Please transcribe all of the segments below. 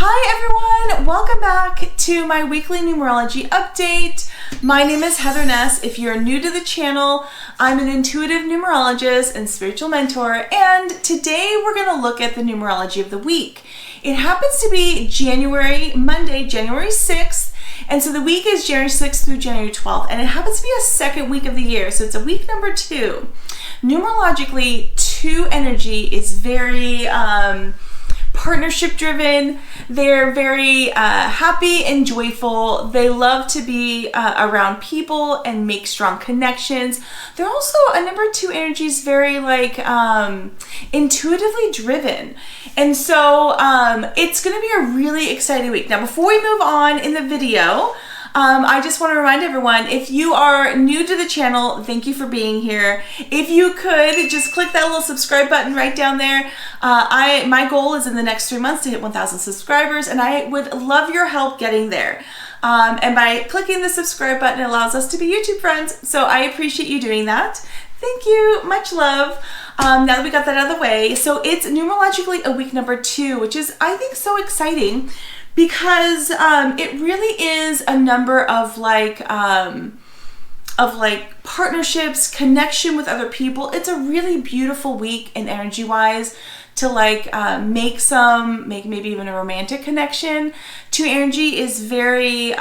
Hi everyone, welcome back to my weekly numerology update. My name is Heather Ness. If you're new to the channel, I'm an intuitive numerologist and spiritual mentor, and today we're going to look at the numerology of the week. It happens to be Monday, January 6th, and so the week is January 6th through January 12th, and it happens to be a second week of the year, so it's a week number 2. Numerologically, 2 energy is very partnership driven. They're very happy and joyful. They love to be around people and make strong connections. They're also, a number 2 energy is very intuitively driven. And so it's going to be a really exciting week. Now, before we move on in the video, I just want to remind everyone, if you are new to the channel, thank you for being here. If you could just click that little subscribe button right down there. My goal is in the next 3 months to hit 1,000 subscribers, and I would love your help getting there. And by clicking the subscribe button, it allows us to be YouTube friends. So I appreciate you doing that. Thank you. Much love. Now that we got that out of the way, so it's numerologically a week number 2, which is, I think, so exciting. Because it really is a number of partnerships, connection with other people. It's a really beautiful week in energy wise to make maybe even a romantic connection. 2 energy is very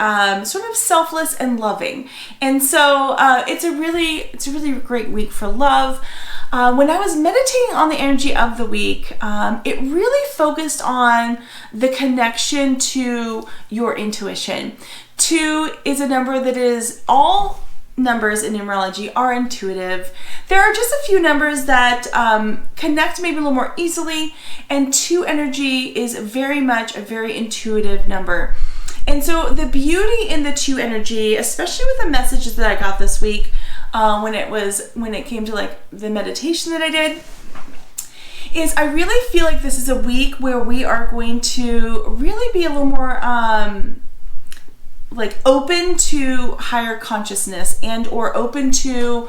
sort of selfless and loving, and so it's a really great week for love. When I was meditating on the energy of the week, it really focused on the connection to your intuition. 2 is a number that is, all numbers in numerology are intuitive. There are just a few numbers that connect maybe a little more easily, and 2 energy is very much a very intuitive number. And so the beauty in the 2 energy, especially with the messages that I got this week, when it came to the meditation that I did, is I really feel like this is a week where we are going to really be a little more open to higher consciousness, and or open to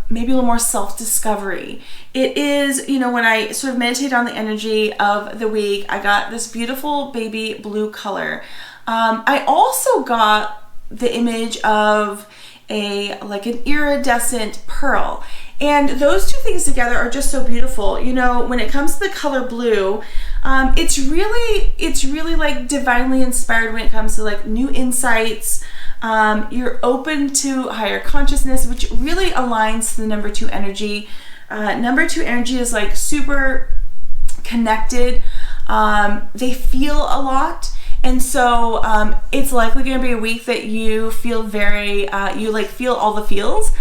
maybe a little more self-discovery. It is, when I sort of meditate on the energy of the week, I got this beautiful baby blue color. I also got the image of an iridescent pearl, and those 2 things together are just so beautiful. When it comes to the color blue, it's really divinely inspired when it comes to new insights. You're open to higher consciousness, which really aligns to the number 2 energy. Number 2 energy is super connected. They feel a lot. And so it's likely going to be a week that you feel very, feel all the feels.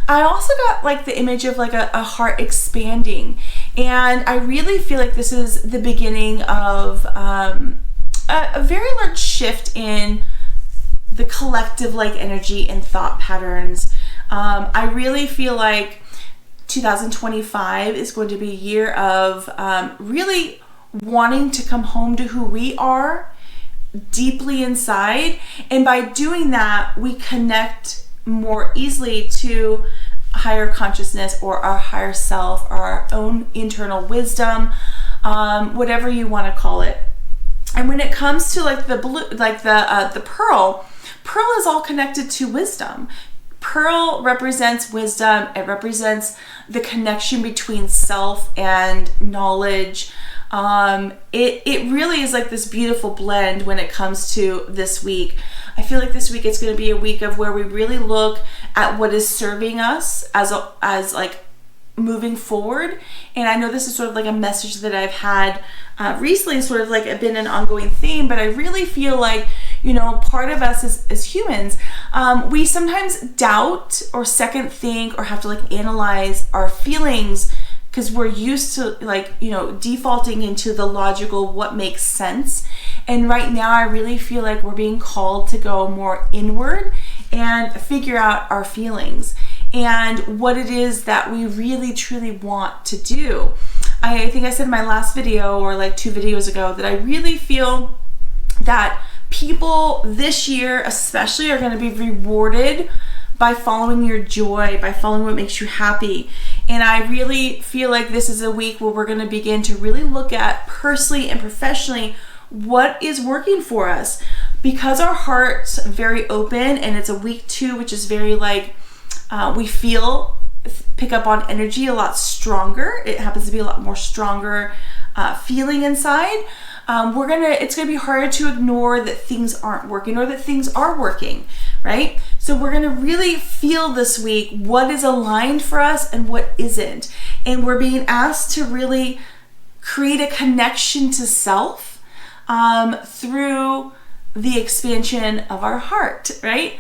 I also got the image of a heart expanding. And I really feel like this is the beginning of a very large shift in the collective energy and thought patterns. I really feel like 2025 is going to be a year of really wanting to come home to who we are deeply inside, and by doing that we connect more easily to higher consciousness, or our higher self, or our own internal wisdom, whatever you want to call it. And when it comes to the blue, the pearl is all connected to wisdom. Pearl represents wisdom. It represents the connection between self and knowledge. It really is this beautiful blend when it comes to this week. I feel like this week it's going to be a week of where we really look at what is serving us as moving forward. And I know this is sort of a message that I've had recently, sort of been an ongoing theme, but I really feel part of us as humans, we sometimes doubt or second think or have to analyze our feelings, because we're used to defaulting into the logical, what makes sense. And right now I really feel like we're being called to go more inward and figure out our feelings and what it is that we really truly want to do. I think I said in my last video, or 2 videos ago, that I really feel that people this year especially are going to be rewarded by following your joy, by following what makes you happy. And I really feel like this is a week where we're going to begin to really look at, personally and professionally, what is working for us. Because our heart's very open and it's a week 2, which is very like, we pick up on energy a lot stronger. It happens to be a lot more stronger feeling inside. It's gonna be harder to ignore that things aren't working or that things are working, right? So we're gonna really feel this week what is aligned for us and what isn't. And we're being asked to really create a connection to self through the expansion of our heart, right?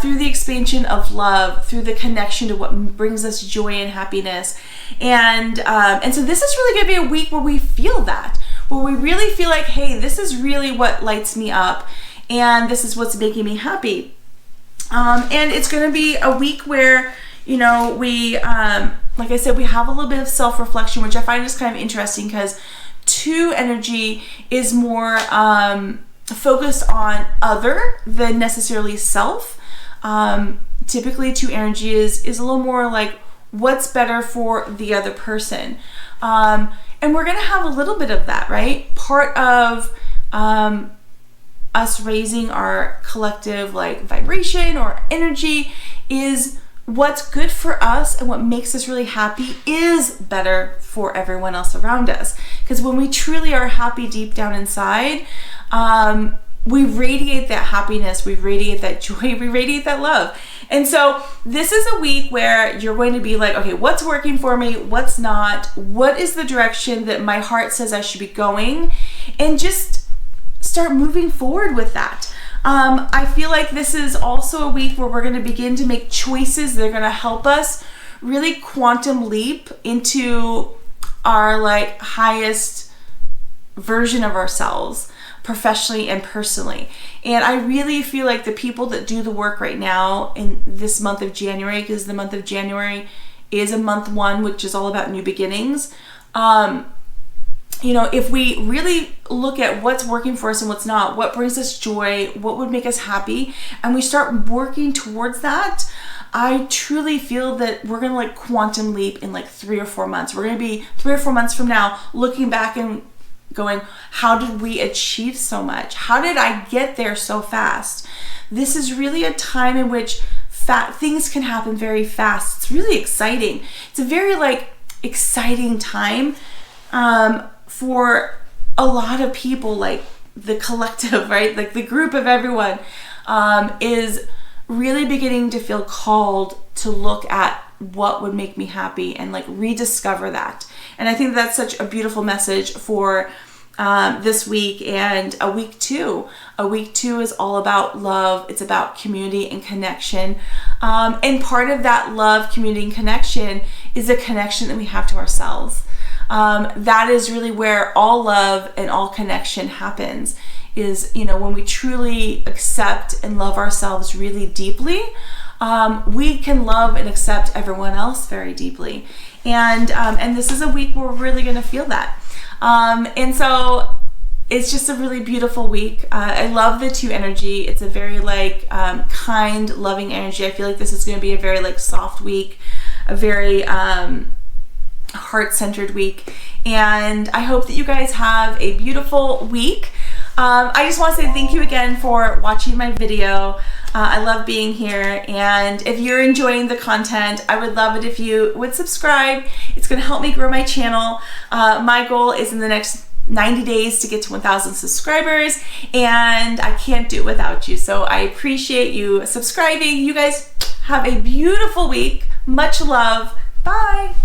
Through the expansion of love, through the connection to what brings us joy and happiness. And so this is really gonna be a week where we feel that, where we really feel like, hey, this is really what lights me up and this is what's making me happy. And it's gonna be a week where, we, like I said, we have a little bit of self-reflection, which I find is kind of interesting because 2 energy is more focused on other than necessarily self. Typically 2 energy is a little more like what's better for the other person. And we're going to have a little bit of that, right? Part of us raising our collective like vibration or energy is what's good for us and what makes us really happy is better for everyone else around us. Because when we truly are happy deep down inside, we radiate that happiness, we radiate that joy, we radiate that love. And so this is a week where you're going to be like, okay, what's working for me? What's not? What is the direction that my heart says I should be going? And just start moving forward with that. I feel like this is also a week where we're going to begin to make choices that are going to help us really quantum leap into our like highest version of ourselves, professionally and personally. And I really feel like the people that do the work right now in this month of January, because the month of January is a month 1, which is all about new beginnings. If we really look at what's working for us and what's not, what brings us joy, what would make us happy, and we start working towards that, I truly feel that we're gonna like quantum leap in like 3 or 4 months. We're gonna be 3 or 4 months from now looking back and going, how did we achieve so much? How did I get there so fast? This is really a time in which things can happen very fast. It's really exciting. It's a very like exciting time for a lot of people, like the collective, right? Like the group of everyone is really beginning to feel called to look at what would make me happy and like rediscover that. And I think that's such a beautiful message for this week and a week 2. A week 2 is all about love. It's about community and connection. And part of that love, community, and connection is a connection that we have to ourselves. That is really where all love and all connection happens, is, when we truly accept and love ourselves really deeply, we can love and accept everyone else very deeply. And this is a week where we're really going to feel that. And so it's just a really beautiful week. I love the 2 energy. It's a very like kind, loving energy. I feel like this is going to be a very like soft week, a very heart-centered week. And I hope that you guys have a beautiful week. I just want to say thank you again for watching my video. I love being here, and if you're enjoying the content, I would love it if you would subscribe. It's going to help me grow my channel. My goal is in the next 90 days to get to 1,000 subscribers, and I can't do it without you. So I appreciate you subscribing. You guys have a beautiful week. Much love. Bye.